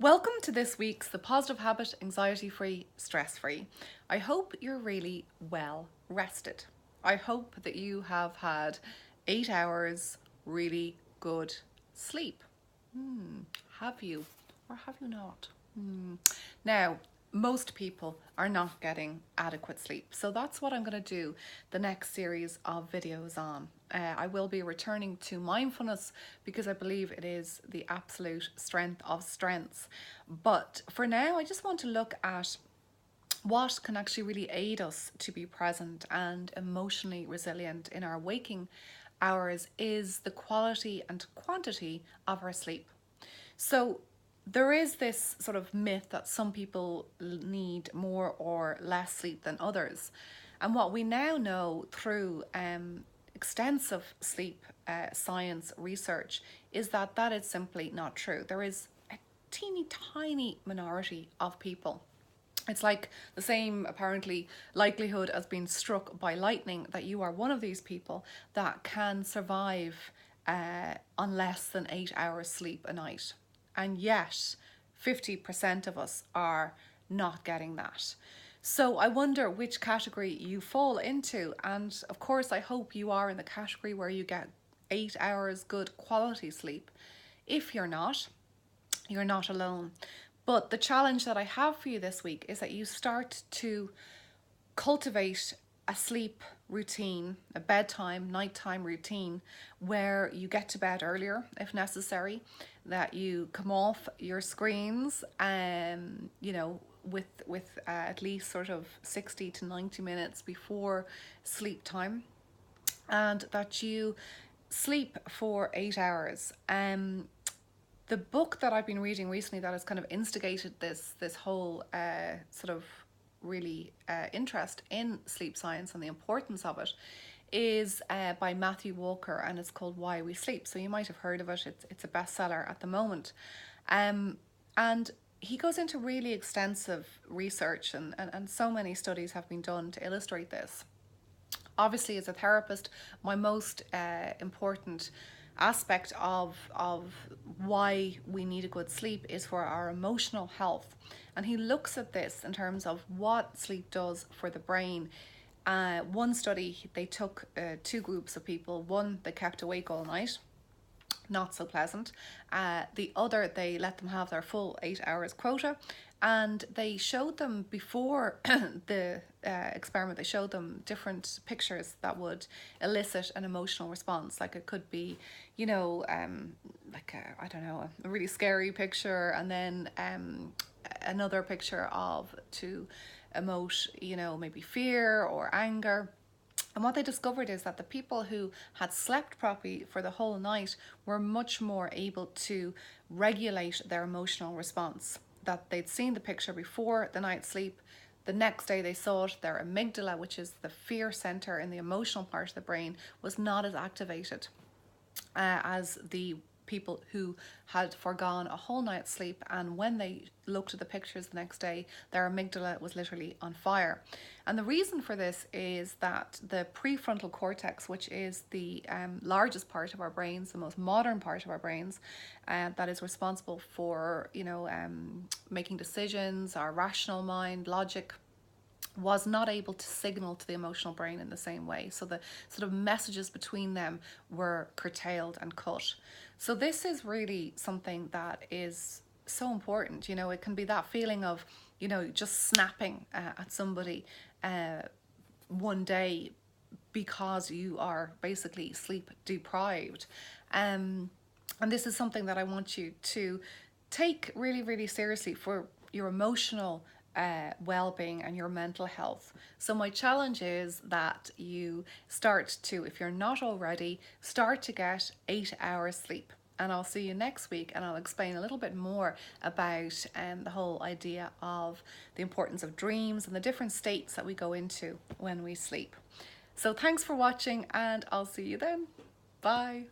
Welcome to this week's The Positive Habit Anxiety Free, Stress Free. I hope you're really well rested. I hope that you have had 8 hours really good sleep. Have you or have you not? Now, most people are not getting adequate sleep. So that's what I'm going to do the next series of videos on. I will be returning to mindfulness because I believe it is the absolute strength of strengths. But for now, I just want to look at what can actually really aid us to be present and emotionally resilient in our waking hours is the quality and quantity of our sleep. So there is this sort of myth that some people need more or less sleep than others. And what we now know through extensive sleep science research is that that is simply not true. There is a teeny tiny minority of people. It's like the same, apparently, likelihood as being struck by lightning that you are one of these people that can survive on less than 8 hours sleep a night. And yet, 50% of us are not getting that. So I wonder which category you fall into. And of course, I hope you are in the category where you get 8 hours good quality sleep. If you're not, you're not alone. But the challenge that I have for you this week is that you start to cultivate a sleep routine, a bedtime, nighttime routine, where you get to bed earlier if necessary, that you come off your screens, with at least sort of 60 to 90 minutes before sleep time, and that you sleep for 8 hours. The book that I've been reading recently that has kind of instigated this whole sort of really interest in sleep science and the importance of it is by Matthew Walker, and it's called Why We Sleep. So you might have heard of it. It's a bestseller at the moment. And he goes into really extensive research, and so many studies have been done to illustrate this. Obviously, as a therapist, my most important aspect of why we need a good sleep is for our emotional health. And he looks at this in terms of what sleep does for the brain. One study, they took two groups of people. One, they kept awake all night, not so pleasant. The other, they let them have their full 8 hours quota, and they showed them before the experiment, they showed them different pictures that would elicit an emotional response. Like it could be, I don't know, a really scary picture, and then another picture of to emote, maybe fear or anger. And what they discovered is that the people who had slept properly for the whole night were much more able to regulate their emotional response. That they'd seen the picture before the night's sleep. The next day they saw it, their amygdala, which is the fear center in the emotional part of the brain, was not as activated as the people who had forgone a whole night's sleep, and when they looked at the pictures the next day, their amygdala was literally on fire. And the reason for this is that the prefrontal cortex, which is the largest part of our brains, the most modern part of our brains, that is responsible for making decisions, our rational mind, logic, was not able to signal to the emotional brain in the same way. So the sort of messages between them were curtailed and cut. So this is really something that is so important. It can be that feeling of, just snapping at somebody one day because you are basically sleep deprived. And this is something that I want you to take really, really seriously for your emotional well-being and your mental health. So my challenge is that you start to, if you're not already, start to get 8 hours sleep. And I'll see you next week, and I'll explain a little bit more about the whole idea of the importance of dreams and the different states that we go into when we sleep. So thanks for watching, and I'll see you then. Bye.